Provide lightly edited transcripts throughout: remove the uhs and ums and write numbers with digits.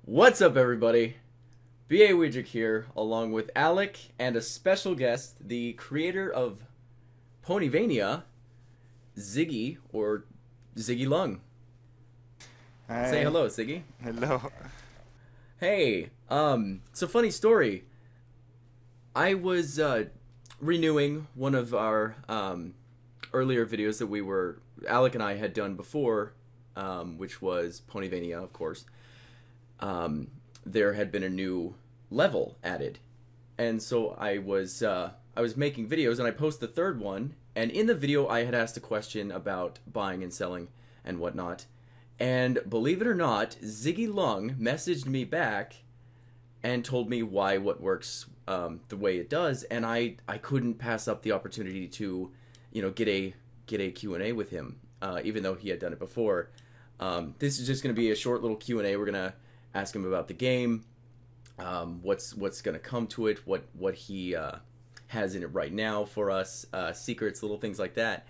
What's up, everybody? BA Widget here, along with Alec and a special guest, the creator of Ponyvania, Ziggy, or ZiggyLung. Hi. Say hello, Ziggy. Hello. Hey, so funny story. I was renewing one of our earlier videos that Alec and I had done before, which was Ponyvania, of course. There had been a new level added, and so I was making videos, and I posted the third one, and in the video I had asked a question about buying and selling and whatnot, and believe it or not, ZiggyLung messaged me back and told me why what works the way it does, and I couldn't pass up the opportunity to get a Q&A with him, even though he had done it before. This is just going to be a short little Q&A. We're going to ask him about the game, what's going to come to it, what he has in it right now for us, secrets, little things like that.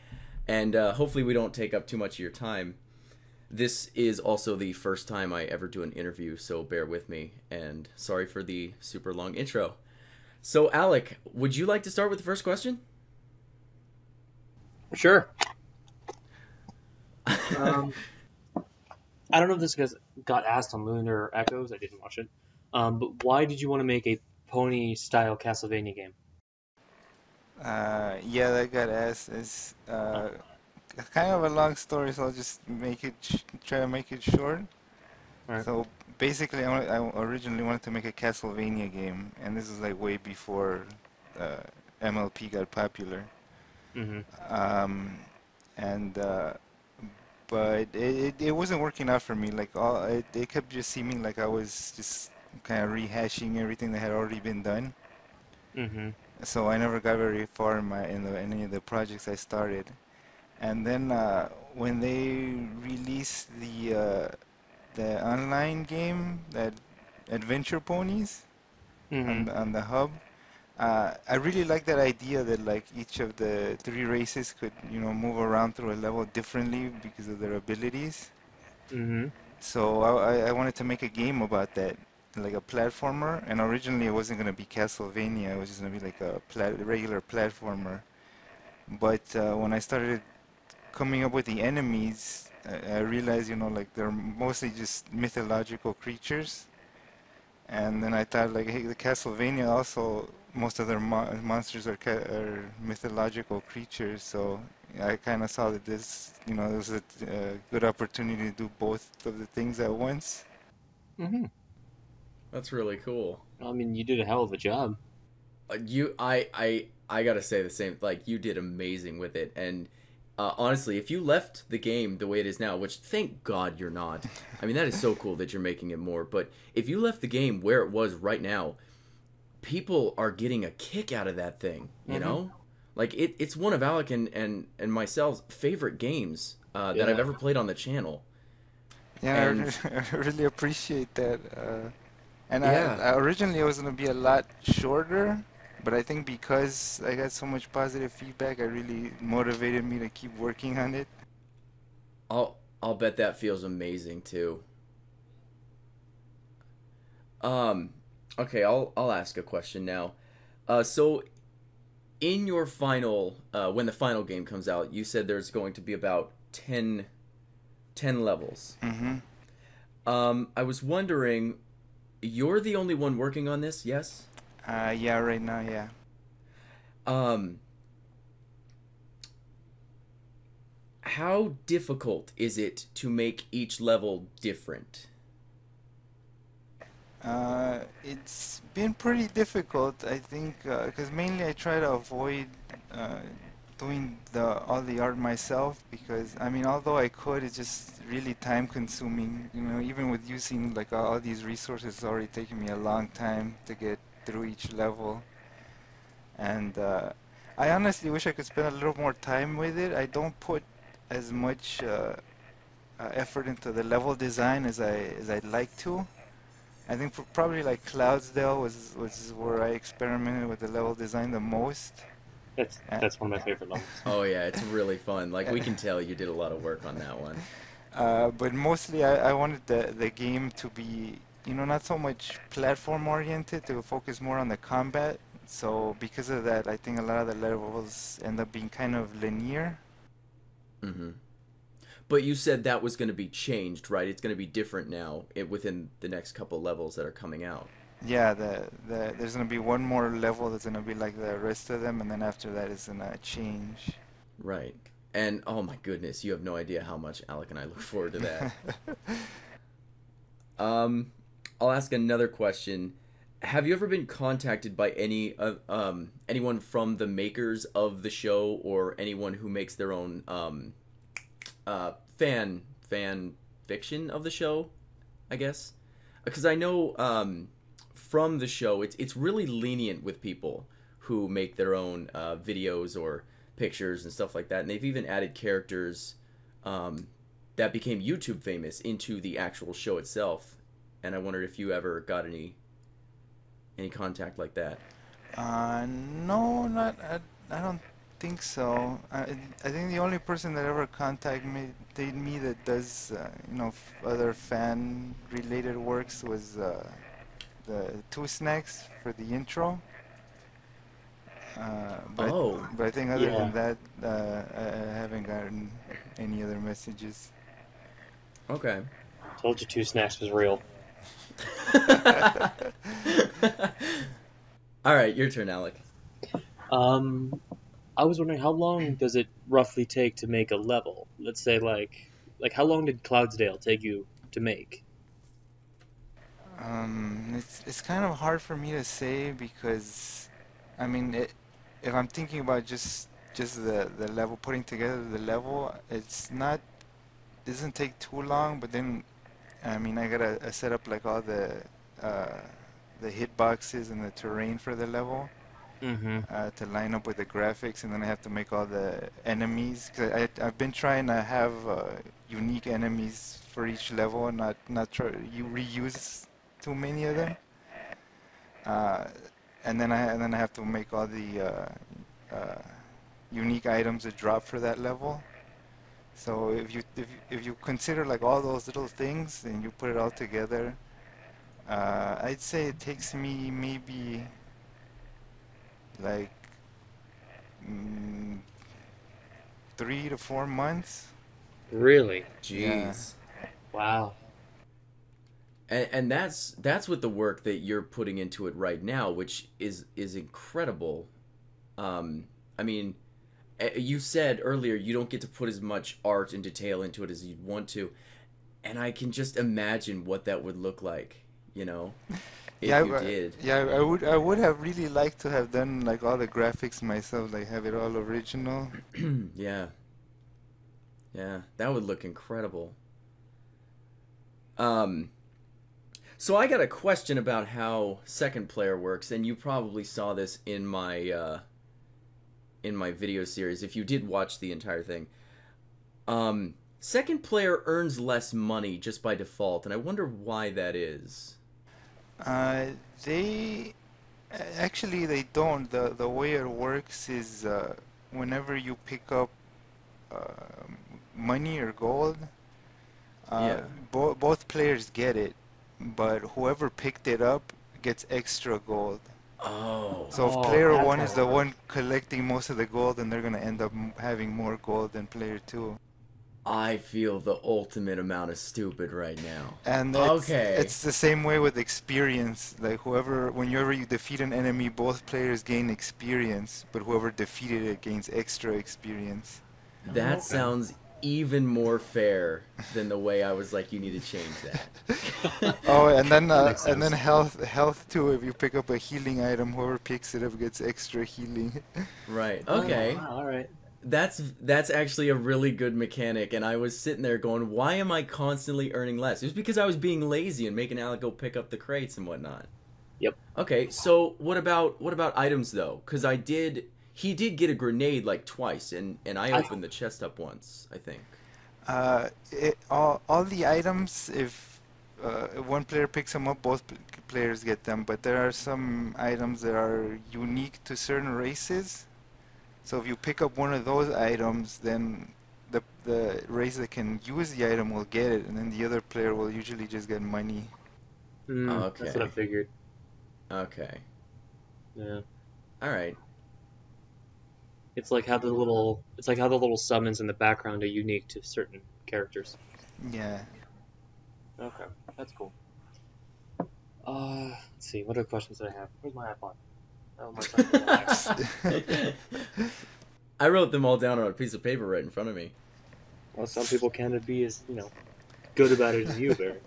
And hopefully we don't take up too much of your time. This is also the first time I ever do an interview, so bear with me, and sorry for the super long intro. So Alec, would you like to start with the first question? Sure. I don't know if this got asked on Lunar Echoes. I didn't watch it. But why did you want to make a pony-style Castlevania game? Yeah, that got asked. It's kind of a long story, so I'll just try to make it short. All right. So basically, I originally wanted to make a Castlevania game, and this is like way before MLP got popular. Mm-hmm. But it wasn't working out for me. Like it kept just seeming like I was just kind of rehashing everything that had already been done. Mm-hmm. So I never got very far in any of the projects I started. And then when they released the online game, that Adventure Ponies, Mm-hmm. on the hub, I really like that idea that like each of the three races could move around through a level differently because of their abilities. Mm-hmm. So I wanted to make a game about that, like a platformer. And originally it wasn't going to be Castlevania, it was just going to be like a regular platformer. But when I started coming up with the enemies, I realized, like they're mostly just mythological creatures. And then I thought, like, hey, the Castlevania also, most of their monsters are mythological creatures. So I kind of saw that there was a good opportunity to do both of the things at once. Mm-hmm. That's really cool. I mean, you did a hell of a job. I gotta say the same. Like, you did amazing with it, and honestly, if you left the game the way it is now, which thank God you're not. I mean, that is so cool that you're making it more. But if you left the game where it was right now, people are getting a kick out of that thing. You know, like it's one of Alec and myself's favorite games that I've ever played on the channel. Yeah, And I really appreciate that. And yeah, I originally it was going to be a lot shorter, but I think because I got so much positive feedback, it really motivated me to keep working on it. I'll bet that feels amazing too. Okay, I'll ask a question now. So in your final, when the final game comes out, you said there's going to be about 10 levels. Mm-hmm. I was wondering, you're the only one working on this, yes? Yeah, right now, yeah. How difficult is it to make each level different? It's been pretty difficult, I think, because mainly I try to avoid doing all the art myself, because I mean, although I could, it's just really time consuming. Even with using like all these resources, it's already taking me a long time to get through each level. And I honestly wish I could spend a little more time with it. I don't put as much effort into the level design as I'd like to. I think probably like Cloudsdale was where I experimented with the level design the most. That's one of my favorite levels. Oh yeah, it's really fun. Like, we can tell you did a lot of work on that one. But mostly I wanted the game to be you know, not so much platform oriented, to focus more on the combat. So because of that, I think a lot of the levels end up being kind of linear. Mm-hmm. But you said that was going to be changed, right? It's going to be different now within the next couple levels that are coming out. Yeah, there's gonna be one more level that's gonna be like the rest of them, and then after that it's gonna change. Right. And oh my goodness, you have no idea how much Alec and I look forward to that. I'll ask another question. Have you ever been contacted by anyone from the makers of the show, or anyone who makes their own fan fiction of the show, I guess? Because I know from the show, it's really lenient with people who make their own videos or pictures and stuff like that, and they've even added characters that became YouTube famous into the actual show itself. And I wondered if you ever got any contact like that. No, not. I don't think so. I think the only person that ever contacted me that does, you know, other fan-related works was the Two Snacks for the intro. But I think other than that, I haven't gotten any other messages. Okay. Told you Two Snacks was real. All right, your turn, Alec. I was wondering, how long does it roughly take to make a level? Let's say, like how long did Cloudsdale take you to make? It's kind of hard for me to say because, I mean, if I'm thinking about just the level, putting together the level, it doesn't take too long. But then, I mean, I gotta set up like all the hitboxes and the terrain for the level. To line up with the graphics, and then I have to make all the enemies. Cause I've been trying to have unique enemies for each level, and not try you reuse too many of them. And then I have to make all the unique items that drop for that level. So if you consider like all those little things and you put it all together, I'd say it takes me maybe like 3 to 4 months. Really? Jeez. Yeah. Wow. And that's with the work that you're putting into it right now, which is incredible. I mean, you said earlier you don't get to put as much art and detail into it as you'd want to, and I can just imagine what that would look like, you know, if you did. Yeah, I would have really liked to have done like all the graphics myself, like have it all original. Yeah. Yeah, that would look incredible. So I got a question about how second player works, and you probably saw this in my video series if you did watch the entire thing. Second player earns less money just by default, and I wonder why that is. They actually they don't. The way it works is whenever you pick up money or gold, both players get it, but whoever picked it up gets extra gold. Oh. So if player one is the one collecting most of the gold, then they're gonna end up having more gold than player two. I feel the ultimate amount of stupid right now. And it's the same way with experience. Like whenever you defeat an enemy, both players gain experience, but whoever defeated it gains extra experience. That sounds even more fair than the way I was like, you need to change that. Oh, and then health too. If you pick up a healing item, whoever picks it up gets extra healing. Right. Okay. Oh, wow, all right. That's actually a really good mechanic, and I was sitting there going, why am I constantly earning less? It was because I was being lazy and making Alec go pick up the crates and whatnot. Yep. Okay, so what about items though? Because he did get a grenade like twice, and I opened the chest up once, I think. All the items, if one player picks them up, both players get them. But there are some items that are unique to certain races. So if you pick up one of those items, then the race that can use the item will get it, and then the other player will usually just get money. That's what I Okay. figured. Okay. Yeah. All right. It's like how the little summons in the background are unique to certain characters. Yeah. Okay, that's cool. Let's see. What other questions do I have? Where's my iPod? Oh, my son's in my iPod. I wrote them all down on a piece of paper right in front of me. Well, some people can't be as good about it as you, Barry.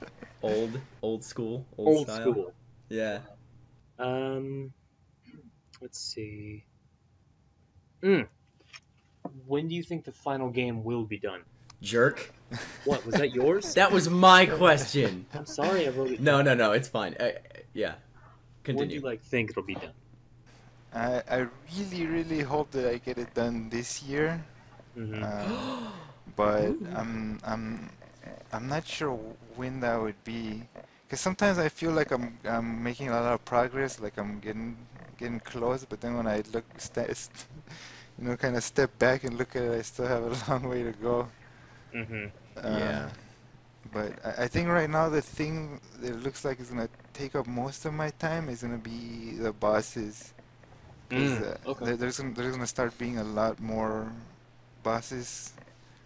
Old school, old Old style. school. Yeah. Um, let's see. When do you think the final game will be done? Jerk. What, was that yours? That was my question. I'm sorry I wrote it No, down. no, it's fine. Yeah. When do you Continue. think it'll be done? I really hope that I get it done this year. Mm-hmm. But Ooh. I'm not sure when that would be. Because sometimes I feel like I'm making a lot of progress, like I'm getting close. But then when I look, kind of step back and look at it, I still have a long way to go. Mm-hmm. Yeah. But I think right now the thing that looks like is gonna take up most of my time is gonna be the bosses. Because Okay. there's gonna start being a lot more bosses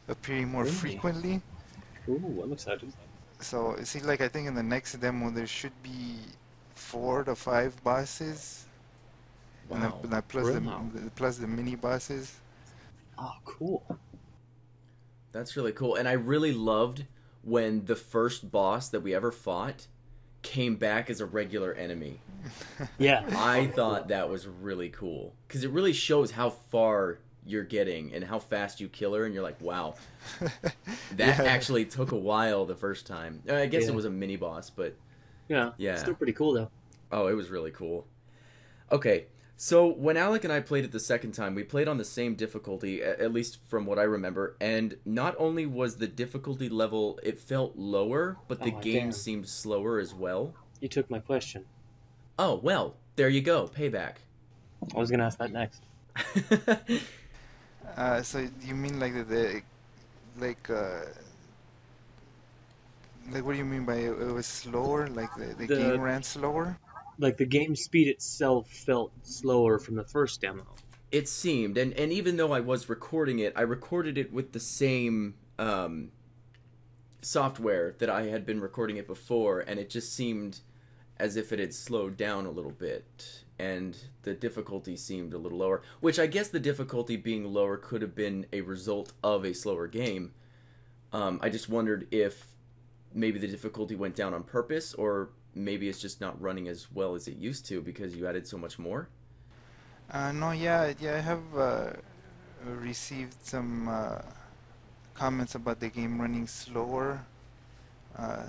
appearing more Really? frequently. Ooh, I'm excited. So see, like I think in the next demo there should be 4 to 5 bosses, and Wow. then Wow. plus the mini bosses. Oh, cool. That's really cool. And I really loved when the first boss that we ever fought came back as a regular enemy. Yeah. I thought that was really cool because it really shows how far you're getting and how fast you kill her, and you're like, wow, that Yeah. actually took a while the first time. I guess Yeah. it was a mini boss, but Yeah. yeah. Still pretty cool though. Oh, it was really cool. Okay, so when Alec and I played it the second time, we played on the same difficulty, at least from what I remember, and not only was the difficulty level, it felt lower, but the Oh, game damn. seemed slower as well. You took my question. Oh, well, there you go, payback. I was gonna ask that next. So you mean like like like what do you mean by it was slower? Like the game The ran slower? like the game speed itself felt slower from the first demo. It seemed, and even though I was recording it, I recorded it with the same software that I had been recording it before, and it just seemed as if it had slowed down a little bit, and the difficulty seemed a little lower, which I guess the difficulty being lower could have been a result of a slower game. I just wondered if maybe the difficulty went down on purpose, or maybe it's just not running as well as it used to because you added so much more. No, yeah, I have received some comments about the game running slower uh,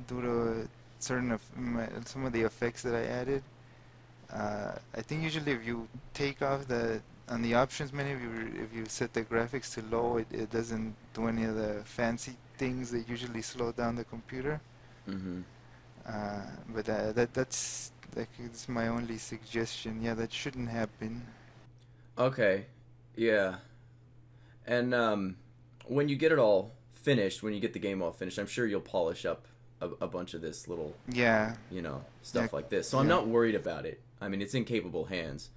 due to some of the effects that I added. I think usually if you take off on the options menu, if you set the graphics to low, it doesn't do any of the fancy things that usually slow down the computer. Mm-hmm. But that's my only suggestion. Yeah, that shouldn't happen. Okay, yeah. And when you get it all finished, when you get the game all finished, I'm sure you'll polish up a bunch of this little, Yeah, stuff yeah, like this. So I'm yeah. not worried about it. I mean, it's in capable hands.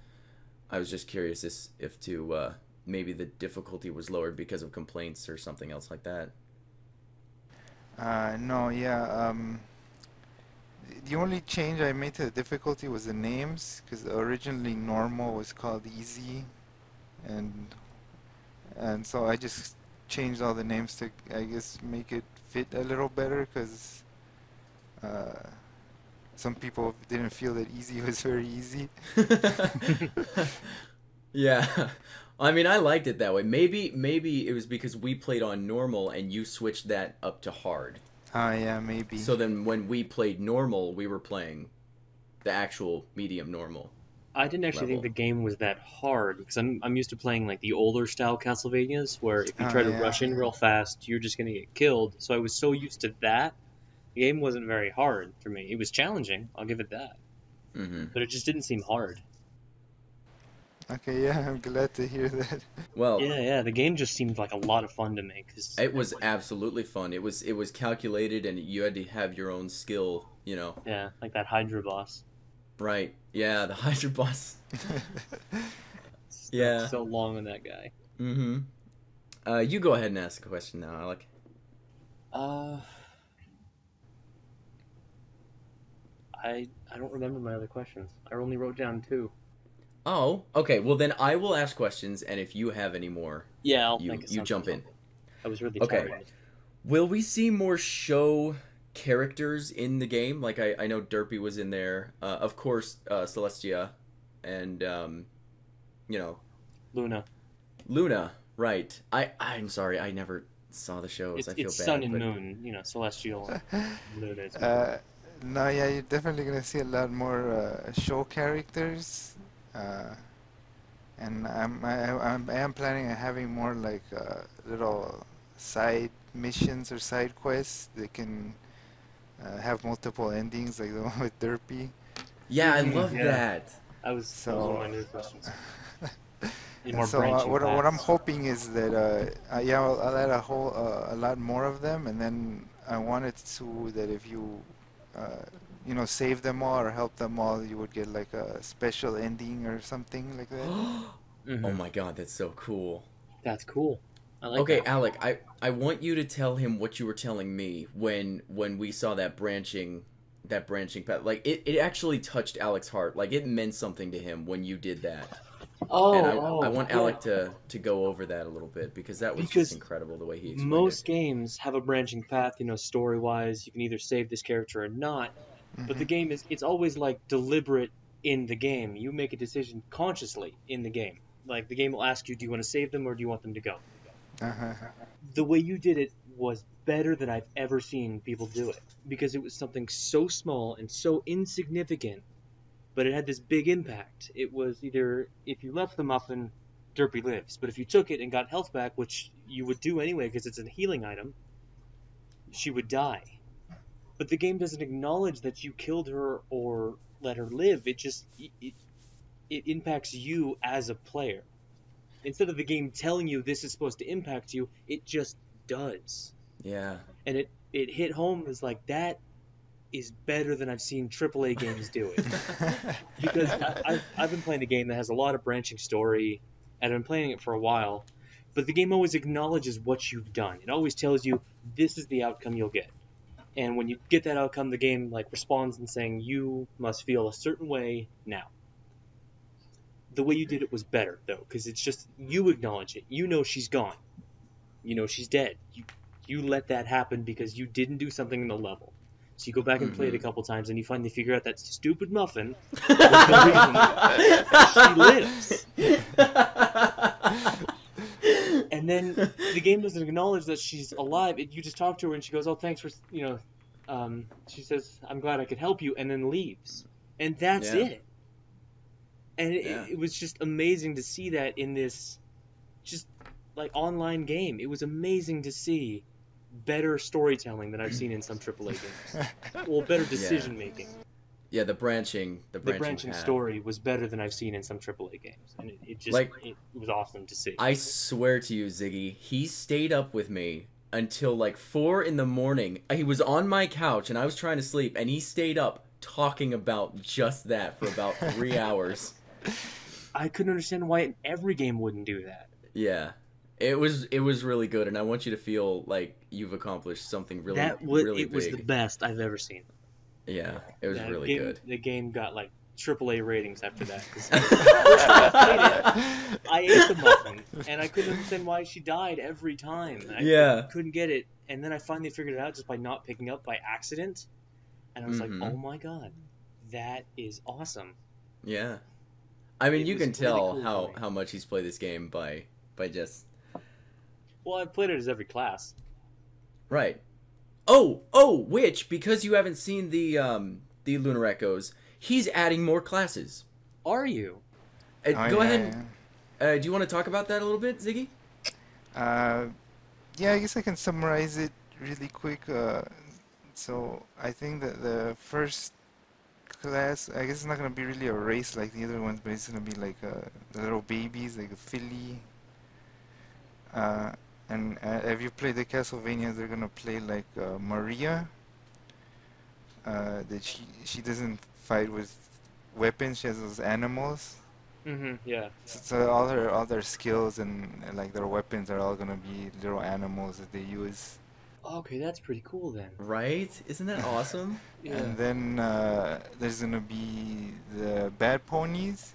I was just curious if maybe the difficulty was lowered because of complaints or something else like that. No, yeah. The only change I made to the difficulty was the names, because originally normal was called easy, and so I just changed all the names to, I guess, make it fit a little better, because some people didn't feel that easy was very easy. Yeah. I mean, I liked it that way. Maybe it was because we played on normal and you switched that up to hard. Yeah, maybe. So then when we played normal, we were playing the actual medium normal I didn't actually think level. the game was that hard because I'm used to playing like the older style Castlevanias where if you try to Yeah. rush in real fast, you're just gonna get killed. So I was so used to that. The game wasn't very hard for me. It was challenging, I'll give it that, Mm-hmm. but it just didn't seem hard. Okay, yeah, I'm glad to hear that. Well, Yeah, the game just seemed like a lot of fun to make. 'Cause it was absolutely fun. It was calculated, and you had to have your own skill. yeah, like that Hydra boss. Right? Yeah, the Hydra boss. Stuck Yeah. so long on that guy. Mm-hmm. You go ahead and ask a question now, Alec. Uh, I don't remember my other questions. I only wrote down 2. Oh, okay. Well, then I will ask questions, and if you have any more, Yeah, I'll you think of you jump in. something. I was really Okay. tired. Will we see more show characters in the game? Like I know Derpy was in there. Of course, Celestia, and Luna. Luna. Right. I'm sorry. I never saw the shows. I feel It's bad. Sun and but... Moon, Celestial and Luna. No, yeah, you're definitely gonna see a lot more show characters, and I am planning on having more like little side missions or side quests that can have multiple endings, like the one with Derpy. Yeah, I love Yeah. that. That was one of my new questions. Need And more so branching what I'm paths. hoping is that yeah, I'll add a lot more of them, and then I wanted to that if you save them all or help them all, you would get like a special ending or something like that. Oh my god, that's so cool. That's cool. I like Okay, that. Alec, I want you to tell him what you were telling me when we saw that branching path. Like it actually touched Alec's heart. Like it meant something to him when you did that. And I want yeah. Alec to go over that a little bit because that was Because just incredible the way he explained Most it. games have a branching path, story-wise. You can either save this character or not. But the game it's always like deliberate in the game. You make a decision consciously in the game. Like the game will ask you, do you want to save them or do you want them to go? Uh-huh. The way you did it was better than I've ever seen people do it because it was something so small and so insignificant, but it had this big impact. It was either if you left the muffin, Derpy lives, but if you took it and got health back, which you would do anyway because it's a healing item, she would die. But the game doesn't acknowledge that you killed her or let her live. It impacts you as a player. Instead of the game telling you this is supposed to impact you, it just does. Yeah. And it hit home as like that is better than I've seen AAA games do it. Because I've been playing a game that has a lot of branching story, and I've been playing it for a while, but the game always acknowledges what you've done. It always tells you this is the outcome you'll get. And when you get that outcome, the game like responds and saying you must feel a certain way now. The way you did it was better though, because it's just you acknowledge it. You know she's gone. You know she's dead. You let that happen because you didn't do something in the level. So you go back and play it a couple times, and you finally figure out that stupid muffin was the reason that she lives. And then the game doesn't acknowledge that she's alive. You just talk to her, and she goes, "Oh, thanks for she says, "I'm glad I could help you," and then leaves, and that's it. And it was just amazing to see that in this, just like online game. It was amazing to see better storytelling than I've seen in some AAA games. Well, better decision making. Yeah, the branching path. Story was better than I've seen in some AAA games, and it was awesome to see. I swear to you, Ziggy, he stayed up with me until like 4 a.m. He was on my couch and I was trying to sleep, and he stayed up talking about just that for about 3 hours. I couldn't understand why every game wouldn't do that. Yeah. It was really good, and I want you to feel like you've accomplished something really really big. It was the best I've ever seen. Yeah, it was really good. The game got like AAA ratings after that. I ate the muffin, and I couldn't understand why she died every time. I couldn't get it, and then I finally figured it out just by not picking up by accident. And I was like, oh my god, that is awesome. Yeah. I mean, you can tell really cool how much he's played this game by just... Well, I've played it as every class. Right. Oh, which, because you haven't seen the Lunar Echoes, he's adding more classes. Are you? Go ahead. Do you want to talk about that a little bit, Ziggy? Yeah, I guess I can summarize it really quick. So I think that the first class. I guess it's not gonna be really a race like the other ones, but it's gonna be like the little babies, like a filly. Uh, and if you play the Castlevania, they're gonna play like Maria. That she doesn't fight with weapons. She has those animals. Yeah. So all their skills and like their weapons are all gonna be little animals that they use. Okay, that's pretty cool then. Right? Isn't that awesome? Yeah. And then there's gonna be the bad ponies,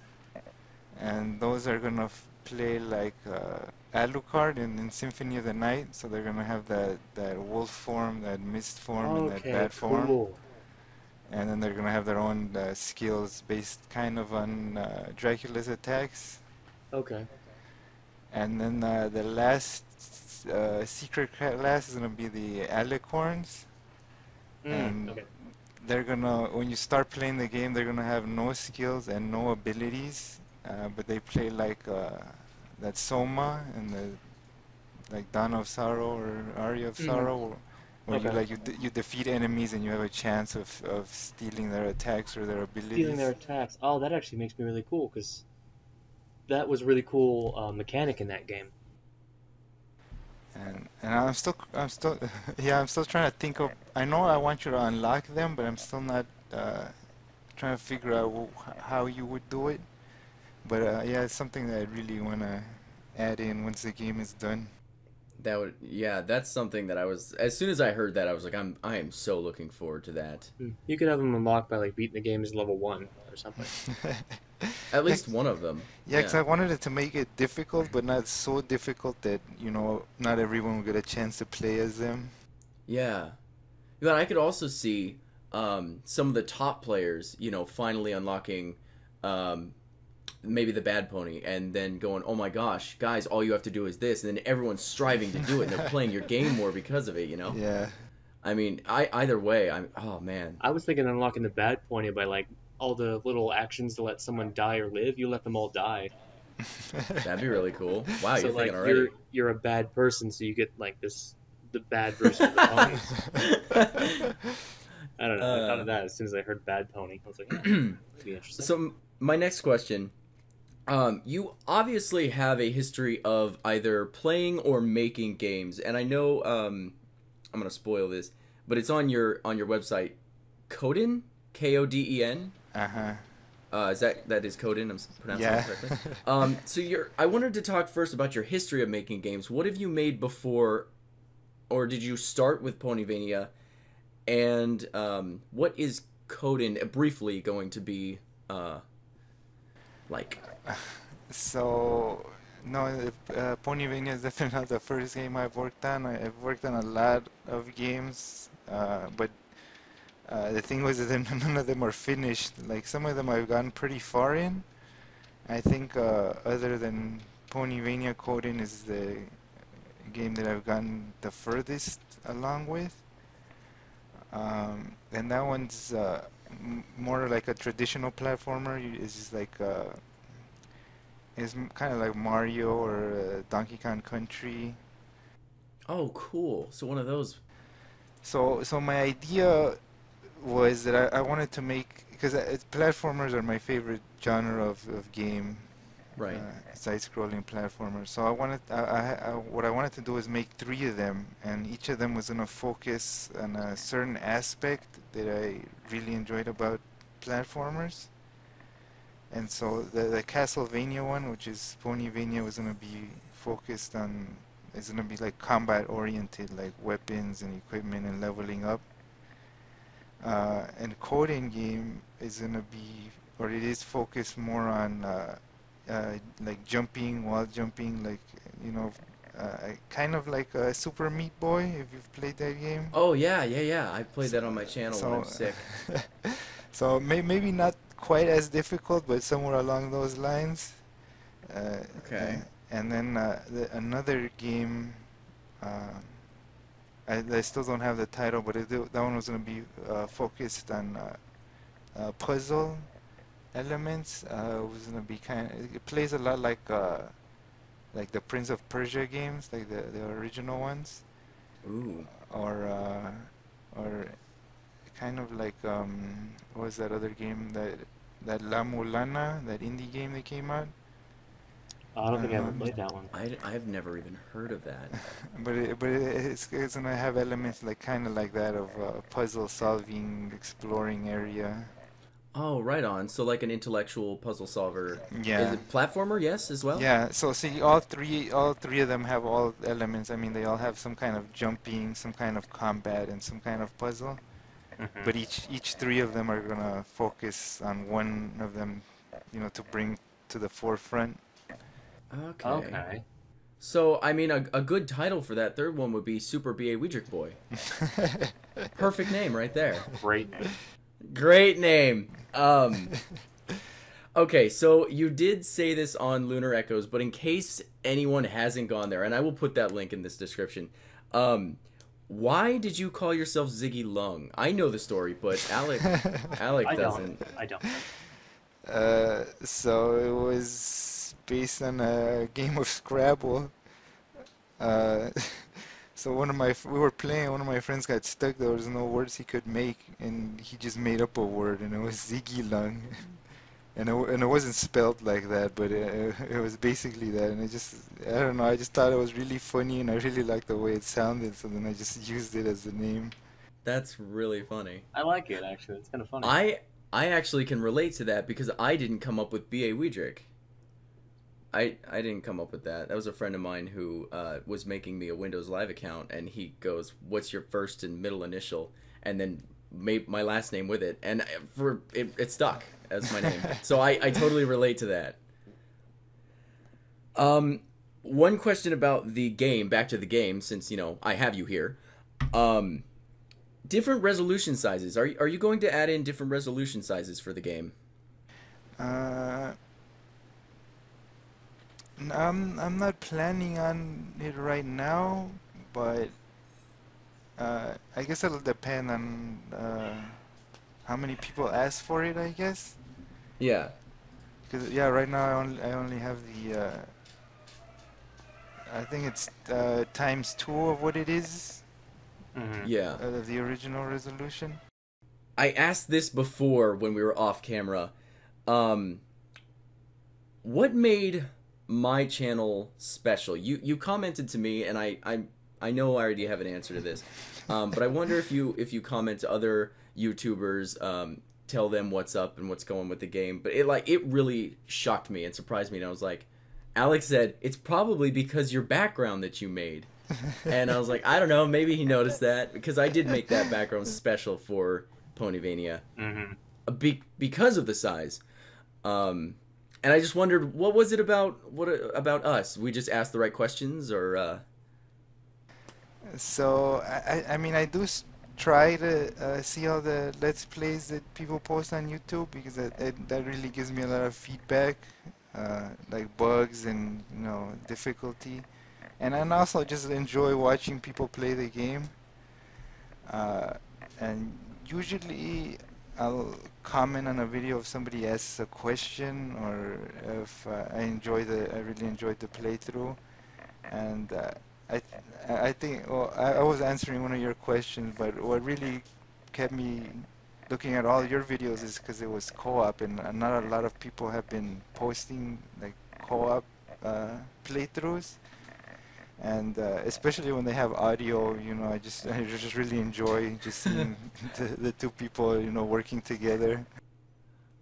and those are gonna play like Alucard in Symphony of the Night. So they're gonna have that wolf form, that mist form, and that Okay, bat form. cool. And then they're gonna have their own skills based kind of on Dracula's attacks. Okay. And then the last secret class is gonna be the Alicorns, and Okay. they're gonna, when you start playing the game, they're gonna have no skills and no abilities, but they play like that Soma and the like Dawn of Sorrow or Aria of Sorrow, where you Okay. like you defeat enemies and you have a chance of stealing their attacks or their abilities. Stealing their attacks. Oh, that actually makes me really cool because that was a really cool mechanic in that game. And I'm still yeah, I'm still trying to think of. I know I want you to unlock them, but I'm still not trying to figure out how you would do it. But yeah, it's something that I really want to add in once the game is done. That would, yeah, that's something that I was, as soon as I heard that, I was like, I am so looking forward to that. You could have them unlocked by like beating the game as level 1 or something. At least one of them. Yeah, because I wanted it to make it difficult, but not so difficult that, you know, not everyone will get a chance to play as them. Yeah. But I could also see some of the top players, you know, finally unlocking maybe the bad pony and then going, oh my gosh, guys, all you have to do is this. And then everyone's striving to do it and they're playing your game more because of it, you know? Yeah. I mean, either way, oh man. I was thinking unlocking the bad pony by like all the little actions to let someone die or live. You let them all die. That'd be really cool. Wow, So you're like thinking already. you're a bad person, so you get like the bad version of the ponies. I don't know. I thought of that as soon as I heard bad pony. I was like, that'd be interesting. So my next question, you obviously have a history of either playing or making games, and I know I'm gonna spoil this, but it's on your website, Coden, Koden. Is that is Coden? I'm pronouncing it correctly. So I wanted to talk first about your history of making games. What have you made before, or did you start with Ponyvania? And what is Coden briefly going to be like? So, no, Ponyvania is definitely not the first game I've worked on. I've worked on a lot of games, but the thing was that none of them are finished. Like, some of them I've gotten pretty far in. I think other than Ponyvania, Coden is the game that I've gotten the furthest along with. And that one's more like a traditional platformer. It's just like it's kind of like Mario or Donkey Kong Country. Oh, cool! So one of those. So my idea was that I wanted to make, because platformers are my favorite genre of game. Right. Side-scrolling platformers. So what I wanted to do is make 3 of them, and each of them was going to focus on a certain aspect that I really enjoyed about platformers. And so the Castlevania one, which is Ponyvania, was going to be focused on, it's going to be like combat-oriented, like weapons and equipment and leveling up. And Coding game is going to be, or it is focused more on like jumping, wall jumping, like, you know, kind of like a Super Meat Boy, if you've played that game. Oh yeah. I played that on my channel when I was sick. So maybe not quite as difficult, but somewhere along those lines. Okay. And then another game, I still don't have the title, but that one was going to be focused on puzzle elements. It was going to be it plays a lot like the Prince of Persia games, like the original ones. Ooh. Or kind of like what was that other game that La Mulana, that indie game that came out? I don't think I Uh, ever played that one. I've never even heard of that. but it's gonna have elements like kind of like that of puzzle solving, exploring area. Oh, right on. So like an intellectual puzzle solver. Is Yeah. it platformer? Yes, as well. Yeah, so see, all three of them have all elements. I mean, they all have some kind of jumping, some kind of combat, and some kind of puzzle. Hmm. But each three of them are gonna focus on one of them, to bring to the forefront. Okay. Okay. So I mean, a good title for that third one would be Super B.A. Weedrick Boy. Perfect name right there. Great. Great name. Okay, so you did say this on Lunar Echoes, but in case anyone hasn't gone there, and I will put that link in this description, why did you call yourself ZiggyLung? I know the story, but Alec doesn't. I don't. So it was based on a game of Scrabble. Uh, so we were playing. One of my friends got stuck. There was no words he could make, and he just made up a word, and it was ZiggyLung. And it wasn't spelled like that, but it was basically that. And I don't know, I just thought it was really funny, and I really liked the way it sounded, so then I just used it as the name. That's really funny. I like it, actually. It's kind of funny. I actually can relate to that because I didn't come up with B.A. Weedrick. I didn't come up with that. That was a friend of mine who was making me a Windows Live account, and he goes, "What's your first and middle initial?" And then made my last name with it, and it stuck as my name. So I totally relate to that. One question about the game, back to the game, since I have you here. Different resolution sizes. Are you going to add in different resolution sizes for the game? I'm not planning on it right now, but I guess it'll depend on how many people ask for it, I guess. Yeah. Because yeah, right now I only have the I think it's ×2 of what it is, Yeah. the original resolution. I asked this before when we were off camera. What made my channel special? You commented to me, and I know I already have an answer to this, but I wonder if you comment to other YouTubers, tell them what's up and what's going with the game. But it really shocked me and surprised me, and I was like, Alex said it's probably because your background that you made, and I was like, I don't know, maybe he noticed that because I did make that background special for Ponyvania, because of the size. And I just wondered, what was it about us? We just asked the right questions, or? So I mean, I do try to see all the Let's Plays that people post on YouTube, because that really gives me a lot of feedback, like bugs and difficulty, and I also just enjoy watching people play the game. And usually I'll comment on a video if somebody asks a question, or if I really enjoyed the playthrough, and I think, well, I was answering one of your questions, but what really kept me looking at all your videos is because it was co-op, and not a lot of people have been posting like co-op playthroughs, and especially when they have audio, I just really enjoy just seeing the two people working together.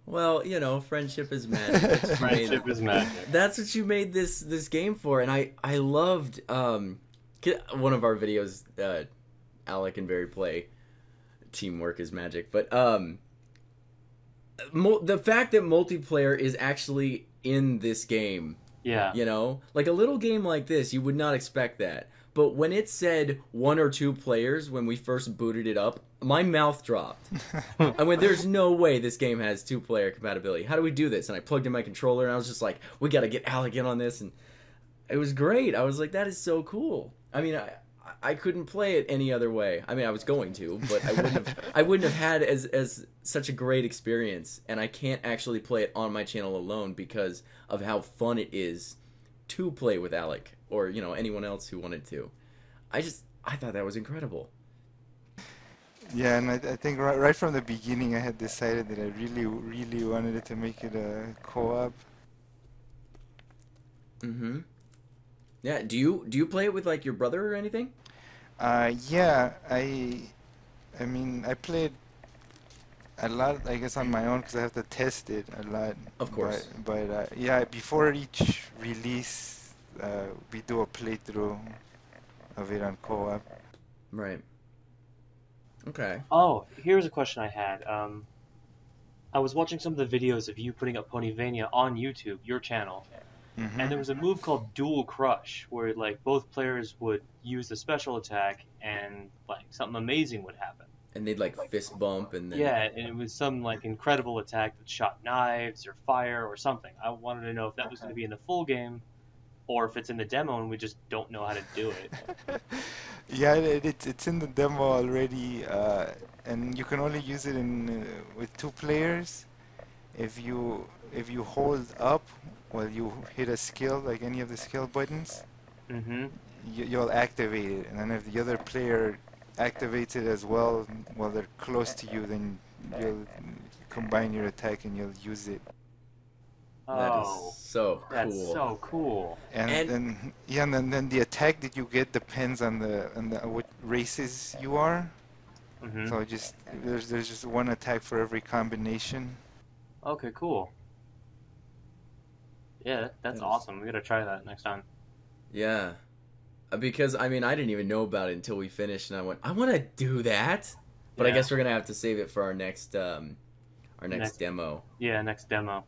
Well, friendship is magic. Friendship is magic. That's what you made this game for, and I loved one of our videos. Alec and Barry play teamwork is magic, but the fact that multiplayer is actually in this game. Yeah. Like a little game like this, you would not expect that. But when it said 1 or 2 players when we first booted it up, my mouth dropped. I went, there's no way this game has 2-player compatibility. How do we do this? And I plugged in my controller, and I was just like, we got to get Alec in on this. And it was great. I was like, that is so cool. I mean, I couldn't play it any other way. I mean, I was going to, but I wouldn't have had as such a great experience. And I can't actually play it on my channel alone because of how fun it is to play with Alec, or anyone else who wanted to. I thought that was incredible. Yeah, and I think right from the beginning I had decided that I really wanted it to make it a co-op. Mm-hmm. Yeah. Do you play it with like your brother or anything? Yeah, I mean I played a lot, I guess, on my own because I have to test it a lot. Of course. But yeah, before each release, we do a playthrough of it on co-op. Right. Okay. Oh, here's a question I had. I was watching some of the videos of you putting up Ponyvania on YouTube, your channel, and there Hmm. was a move called Dual Crush, where like both players would use the special attack and like something amazing would happen. And they'd like fist bump and then. Yeah, and it was some like incredible attack that shot knives or fire or something. I wanted to know if that was going to be in the full game or if it's in the demo and we just don't know how to do it. Yeah, it's in the demo already, and you can only use it in with two players. If you hold up while you hit a skill, like any of the skill buttons, Mm-hmm. you'll activate it, and then if the other player activates it as well while they're close to you, then you'll combine your attack and you'll use it. That is Oh, so that's cool. so cool. And And then yeah, and then the attack that you get depends on the what races you are. Mm-hmm. So just there's just one attack for every combination. Okay, cool. Yeah, that that's is awesome. We gotta try that next time. yeah. Because I mean I didn't even know about it until we finished, and I went, I want to do that, but I Yeah, guess we're gonna have to save it for our next next demo next demo.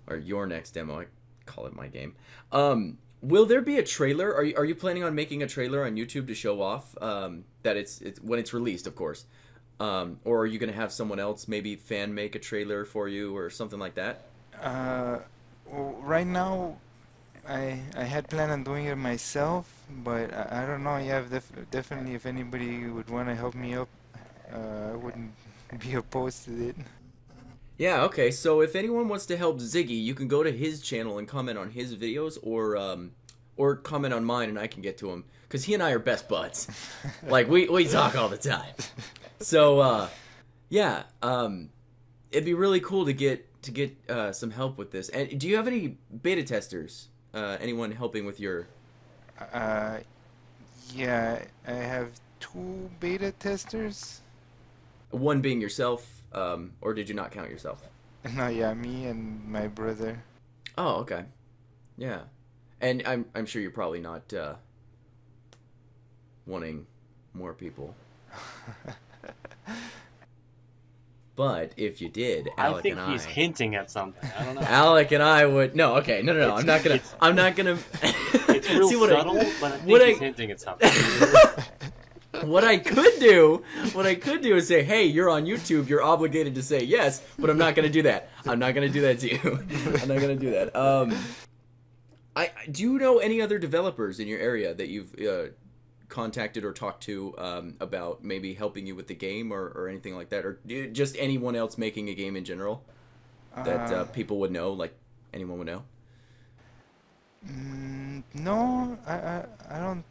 or your next demo. I call it my game. Will there be a trailer? Are you planning on making a trailer on YouTube to show off that it's when it's released, of course? Or are you gonna have someone else maybe fan make a trailer for you or something like that? Uh, right now, I had planned on doing it myself, but I don't know. Yeah, definitely if anybody would want to help me up, I wouldn't be opposed to it. Yeah, okay. So if anyone wants to help Ziggy, you can go to his channel and comment on his videos, or comment on mine, and I can get to him because he and I are best buds. Like we talk all the time. So yeah, it'd be really cool to get some help with this. And do you have any beta testers? Anyone helping with your? Uh, yeah, I have two beta testers. One being yourself, or did you not count yourself? No, yeah, me and my brother. Oh, okay. Yeah, and I'm sure you're probably not wanting more people. But if you did, I Alec think and he's I, hinting at something. I don't know. Alec and I would no. Okay, no. It's I'm not gonna. it's real See what subtle, but I what think he's I hinting at something. what I could do is say, hey, you're on YouTube. You're obligated to say yes, but I'm not gonna do that. I'm not gonna do that to you. I'm not gonna do that. I do you know any other developers in your area that you've contacted or talked to about maybe helping you with the game or anything like that, or just anyone else making a game in general that Uh, people would know, like anyone would know? no, I don't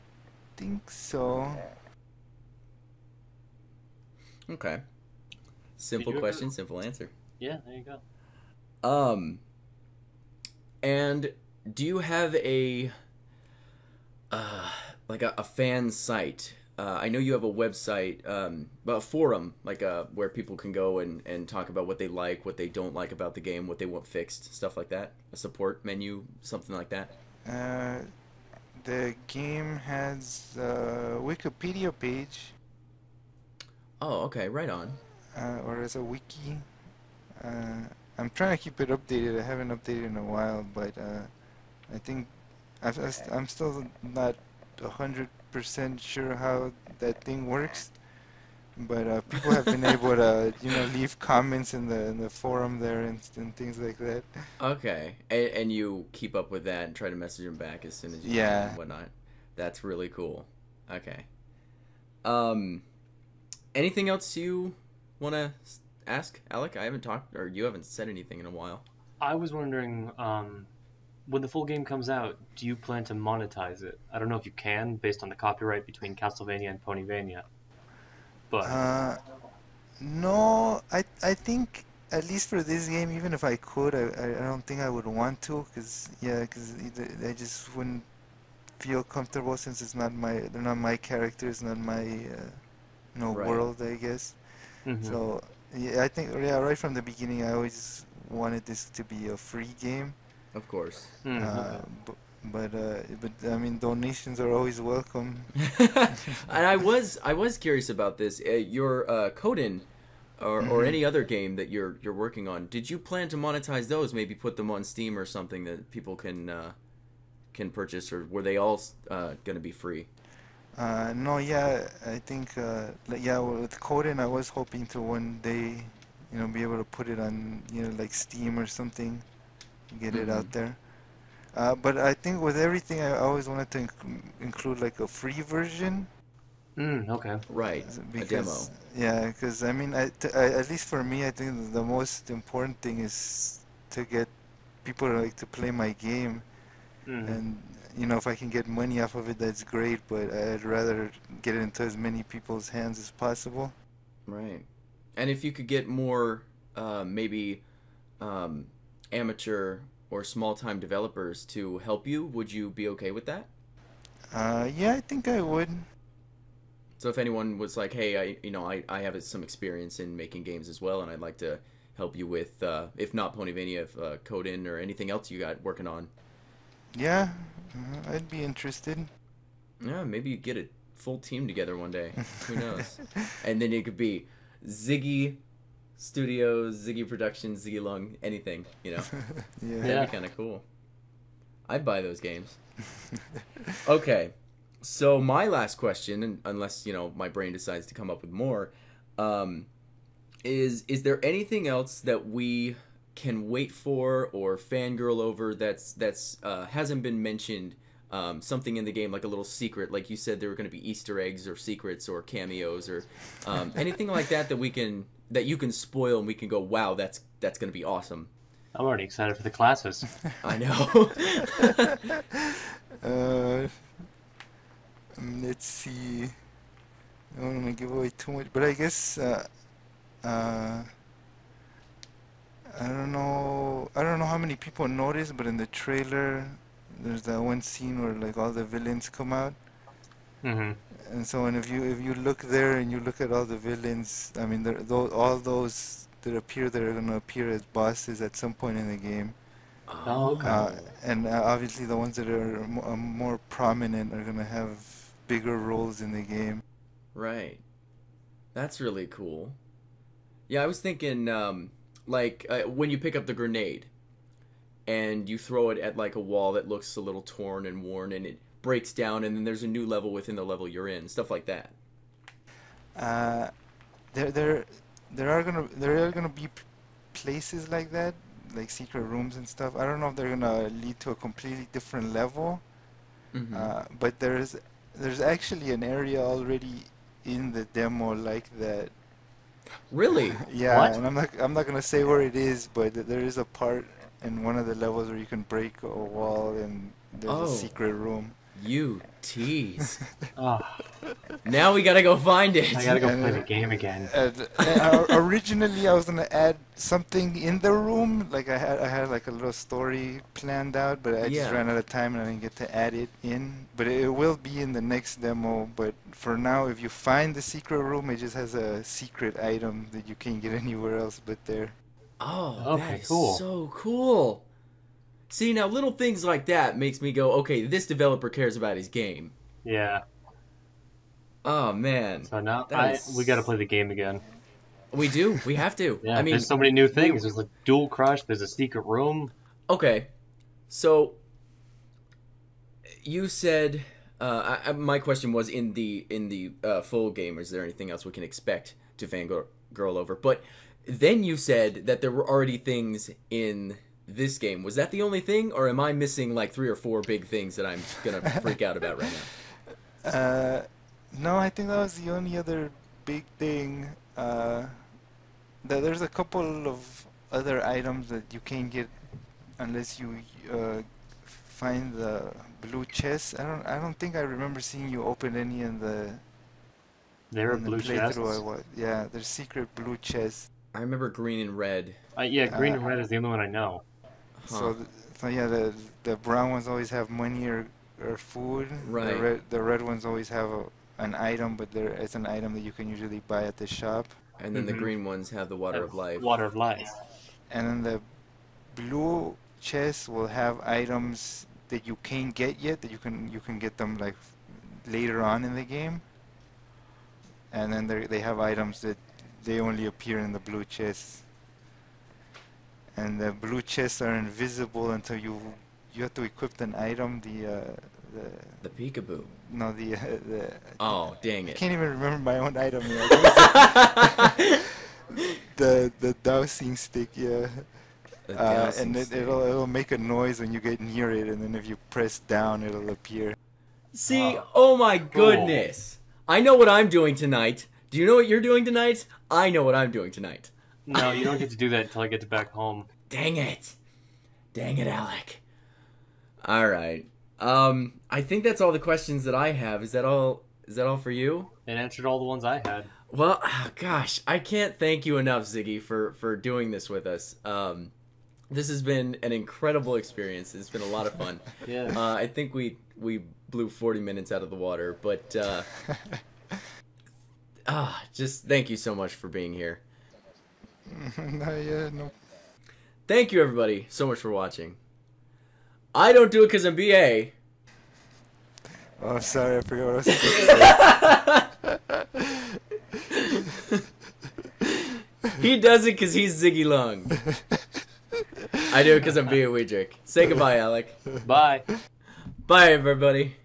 think so. Okay. Did Simple you ever? question, simple answer. Yeah, there you go. Um, and do you have a like a fan site? I know you have a website, a forum, like where people can go and talk about what they like, what they don't like about the game, what they want fixed, stuff like that. A support menu, something like that. Uh, the game has a Wikipedia page, Oh, okay, right on. or as a wiki. Uh, I'm trying to keep it updated. I haven't updated in a while, but I think I'm still not 100% sure how that thing works. But people have been able to, leave comments in the forum there and things like that. Okay, and you keep up with that and try to message them back as soon as you can Yeah. and whatnot. That's really cool. Okay. Um, anything else you want to ask, Alec? I haven't talked, or you haven't said anything in a while. I was wondering, when the full game comes out, do you plan to monetize it? I don't know if you can, based on the copyright between Castlevania and Ponyvania. but No, I think at least for this game, even if I could, I don't think I would want to, cause yeah, cause I just wouldn't feel comfortable since they're not my characters, not my Right. world, I guess. hmm So yeah, I think yeah, right from the beginning, I always wanted this to be a free game. Of course. Uh, okay. but but I mean, donations are always welcome. And I was curious about this. Your Coden or hmm any other game that you're working on. Did you plan to monetize those? Maybe put them on Steam or something that people can purchase, or were they all going to be free? No, yeah, I think yeah, with coding, I was hoping to one day, be able to put it on, like Steam or something, get it Mm-hmm. out there. But I think with everything, I always wanted to include like a free version, Okay. Right. A demo. because yeah, because I mean, at least for me, I think the most important thing is to get people to play my game, hmm and if I can get money off of it, that's great. But I'd rather get it into as many people's hands as possible. Right. And if you could get more, maybe um, amateur or small time developers to help you, would you be okay with that? Yeah, I think I would. So if anyone was like, "Hey, I have some experience in making games as well, and I'd like to help you with, if not Ponyvania, if Codin or anything else you got working on, Yeah, I'd be interested. yeah, maybe you get a full team together one day. Who knows? And then it could be Ziggy Studios, Ziggy Productions, ZiggyLung, anything. Yeah. That'd Yeah. be kind of cool. I'd buy those games. Okay, so my last question, unless my brain decides to come up with more, um, is there anything else that we can wait for or fangirl over that's hasn't been mentioned? Something in the game, like a little secret, like you said, there were going to be Easter eggs or secrets or cameos or anything like that you can spoil and we can go, wow, that's going to be awesome. I'm already excited for the classes. I know. uh, let's see. I don't want to give away too much, but I guess uh, I don't know. I don't know how many people noticed, but in the trailer, there's that one scene where like all the villains come out, hmm and so and if you look there and you look at all the villains, I mean, all those that appear there are gonna appear as bosses at some point in the game. Oh, okay. Uh, Oh, and obviously the ones that are more prominent are gonna have bigger roles in the game. right. That's really cool. Yeah, I was thinking, like when you pick up the grenade and you throw it at like a wall that looks a little torn and worn, and it breaks down, and then there's a new level within the level you're in, stuff like that. Uh, there there there are gonna be places like that, like secret rooms and stuff. I don't know if they're gonna lead to a completely different level, Mm-hmm. but there's actually an area already in the demo like that. Really? Yeah, What? and I'm not gonna say where it is, but there is a part in one of the levels where you can break a wall and there's a Oh, secret room. you tease. Oh, Now we gotta go find I gotta it. go And play the game again. originally I was gonna add something in the room, like I had like a little story planned out, but I just Yeah. ran out of time and I didn't get to add it in. But it will be in the next demo. But for now, if you find the secret room, it just has a secret item that you can't get anywhere else but there. Oh, that Okay, is cool. so cool. See, now little things like that makes me go, okay, this developer cares about his game. Yeah. Oh man, So now that we gotta is. play the game again. We do. We have to. I Yeah. mean, There's so many new we. things. There's like dual crush. There's a secret room. Okay, so you said. My question was in the full game. Is there anything else we can expect to fangirl over? But then you said that there were already things in this game. Was that the only thing, or am I missing like 3 or 4 big things that I'm gonna freak out about right Uh, no, I think that was the only other big thing. There's a couple of other items that you can't get unless you find the blue chest. I don't think I remember seeing you open any in the There are in the blue chests. playthrough. Yeah, there's secret blue chests. I remember green and red. Yeah, green and red is the only one I know. Huh. So yeah, the brown ones always have money or food. Right. The red ones always have an item, but it's an item that you can usually buy at the shop. And then the Mhm. green ones have the water of life. Water of life. And then the blue chests will have items that you can't get yet, that you can get them like later on in the game. And then they have items that they only appear in the blue chests. And the blue chests are invisible until you have to equip an item. The peekaboo. No, the Oh, dang I it. can't even remember my own item yet. The dowsing stick, yeah. The dowsing And stick. it'll make a noise when you get near it, and then if you press down, it'll appear. See, oh my goodness. I know what I'm doing tonight. Do you know what you're doing tonight? I know what I'm doing tonight. No, you don't get to do that until I get back home. Dang it. Dang it, Alec. All right. I think that's all the questions that I have. Is that all for you? It answered all the ones I had. Well, gosh, I can't thank you enough, Ziggy, for doing this with us. This has been an incredible experience. It's been a lot of fun. Yeah. I think we blew 40 minutes out of the water, but just thank you so much for being here. No. Thank you, everybody, so much for watching. I don't do it because I'm BA. Oh, sorry, I forgot what I was supposed to say. He does it because he's ZiggyLung. I do it because I'm being a Weedrick. Say goodbye, Alec. Bye. Bye, everybody.